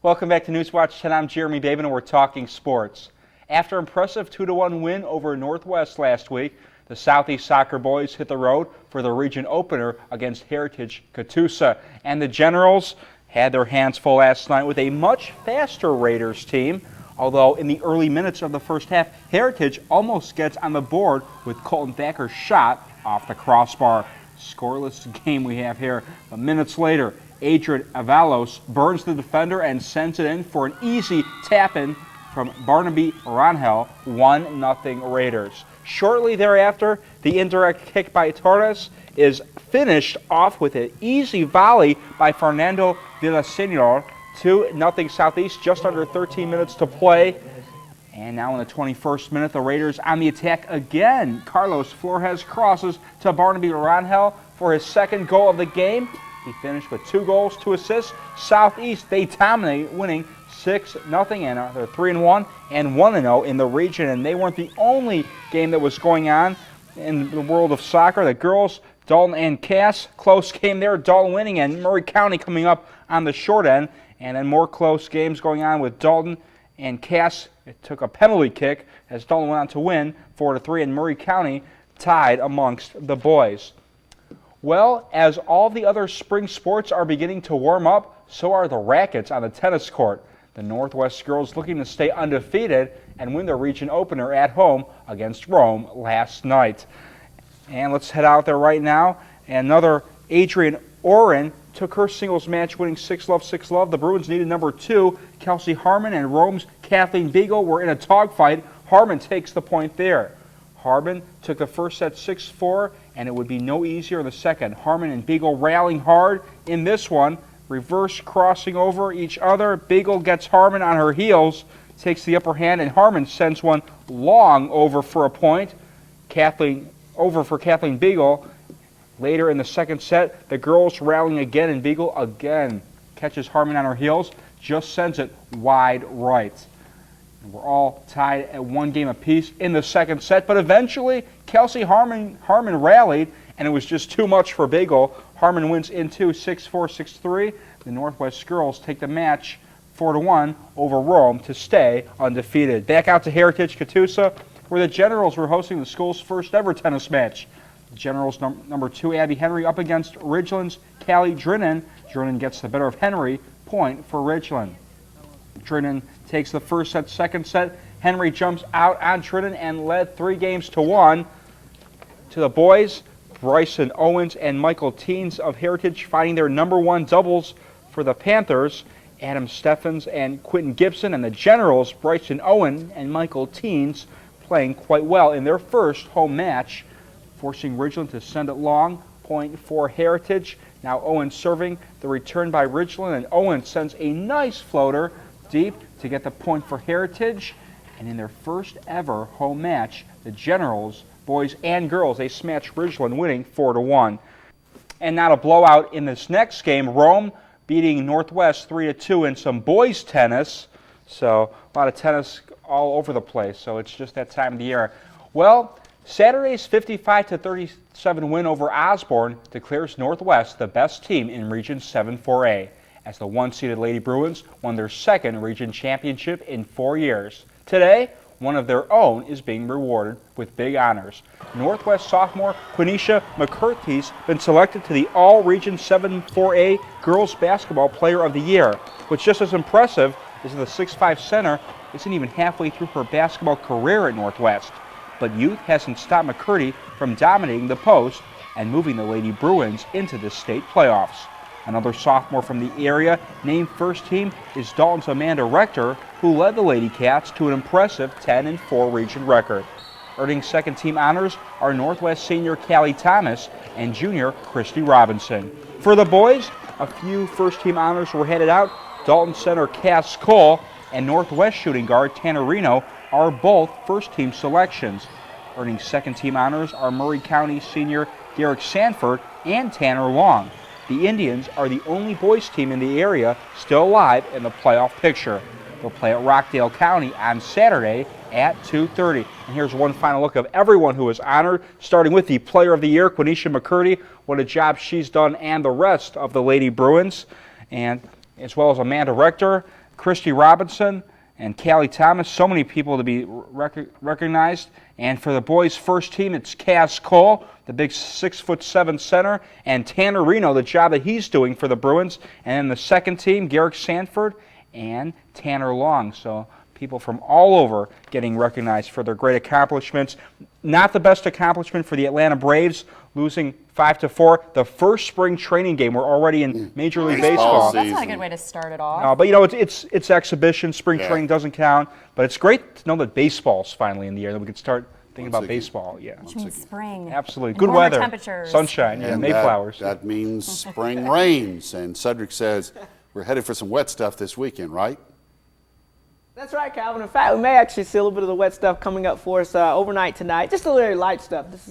Welcome back to Newswatch 10. I'm Jeremy Babin and we're talking sports. After an impressive 2-1 win over Northwest last week, the Southeast Soccer boys hit the road for the region opener against Heritage Catoosa. And the Generals had their hands full last night with a much faster Raiders team. Although in the early minutes of the first half, Heritage almost gets on the board with Colton Thacker's shot off the crossbar. Scoreless game we have here. But minutes later, Adrian Avalos burns the defender and sends it in for an easy tap-in from Barnaby Rangel, 1-0 Raiders. Shortly thereafter, the indirect kick by Torres is finished off with an easy volley by Fernando Villaseñor, 2-0 Southeast, just under 13 minutes to play. And now in the 21st minute, the Raiders on the attack again. Carlos Flores crosses to Barnaby Rangel for his second goal of the game. He finished with 2 goals, 2 assists. Southeast, they dominate, winning 6-0, and they're 3-1 and 1-0 in the region. And they weren't the only game that was going on in the world of soccer. The girls, Dalton and Cass, close game there. Dalton winning, and Murray County coming up on the short end. And then more close games going on with Dalton and Cass. It took a penalty kick as Dalton went on to win 4-3, and Murray County tied amongst the boys. Well, as all the other spring sports are beginning to warm up, so are the rackets on the tennis court. The Northwest girls looking to stay undefeated and win the region opener at home against Rome last night. And let's head out there right now. Another Adrian Oren took her singles match, winning 6-love, 6-love. The Bruins needed number 2. Kelsey Harmon and Rome's Kathleen Beagle were in a dogfight. Harmon takes the point there. Harmon took the first set 6-4, and it would be no easier in the second. Harmon and Beagle rallying hard in this one, reverse crossing over each other. Beagle gets Harmon on her heels, takes the upper hand, and Harmon sends one long over for a point. Over for Kathleen Beagle. Later in the second set, the girls rallying again, and Beagle again catches Harmon on her heels, just sends it wide right. And we're all tied at 1 game apiece in the second set, but eventually Kelsey Harmon rallied, and it was just too much for Beagle. Harmon wins in 2, 6-4, 6-3. The Northwest girls take the match 4-1 over Rome to stay undefeated. Back out to Heritage Catoosa, where the Generals were hosting the school's first ever tennis match. The Generals number 2, Abby Henry, up against Ridgeland's Callie Drinnan. Drinnan gets the better of Henry, point for Ridgeland. Drinnan takes the first set, second set. Henry jumps out on Drinnan and led 3-1. To the boys, Bryson Owens and Michael Teens of Heritage finding their number 1 doubles for the Panthers. Adam Steffens and Quentin Gibson, and the Generals, Bryson Owen and Michael Teens, playing quite well in their first home match, forcing Ridgeland to send it long, point for Heritage. Now Owen serving, the return by Ridgeland, and Owen sends a nice floater deep to get the point for Heritage. And in their first ever home match, the Generals, boys and girls, they smash Ridgeland, winning 4-1. And now a blowout in this next game, Rome beating Northwest 3-2 in some boys tennis. So a lot of tennis all over the place, so it's just that time of the year. Well, Saturday's 55-37 win over Osborne declares Northwest the best team in Region 7-4A, as the 1-seeded Lady Bruins won their second region championship in 4 years. Today, one of their own is being rewarded with big honors. Northwest sophomore Quenisha McCurthy's been selected to the All-Region 7-4A Girls Basketball Player of the Year. What's just as impressive is that the 6'5 center isn't even halfway through her basketball career at Northwest. But youth hasn't stopped McCurdy from dominating the post and moving the Lady Bruins into the state playoffs. Another sophomore from the area named first team is Dalton's Amanda Rector, who led the Lady Cats to an impressive 10-4 region record. Earning second team honors are Northwest senior Callie Thomas and junior Christy Robinson. For the boys, a few first team honors were handed out. Dalton center Cass Cole and Northwest shooting guard Tanner Reno are both first team selections. Earning second team honors are Murray County senior Derek Sanford and Tanner Long. The Indians are the only boys team in the area still alive in the playoff picture. They'll play at Rockdale County on Saturday at 2:30. And here's one final look of everyone who was honored, starting with the Player of the Year, Quenisha McCurdy. What a job she's done, and the rest of the Lady Bruins, and as well as Amanda Rector. Christy Robinson and Callie Thomas. So many people to be recognized. And for the boys' first team, it's Cass Cole, the big 6'7" center, and Tanner Reno, the job that he's doing for the Bruins. And then the second team, Garrick Sanford and Tanner Long. So people from all over getting recognized for their great accomplishments. Not the best accomplishment for the Atlanta Braves, losing 5-4. The first spring training game, we're already in Major League Baseball. That's not a good way to start it off. No, but it's exhibition. Spring training doesn't count. But it's great to know that baseball's finally in the air, that we can start thinking about baseball. Yeah, which means spring. Absolutely, good weather, temperatures, sunshine, and Mayflowers. That means spring rains. And Cedric says we're headed for some wet stuff this weekend, right? That's right, Calvin. In fact, we may actually see a little bit of the wet stuff coming up for us overnight tonight. Just a little light stuff. This is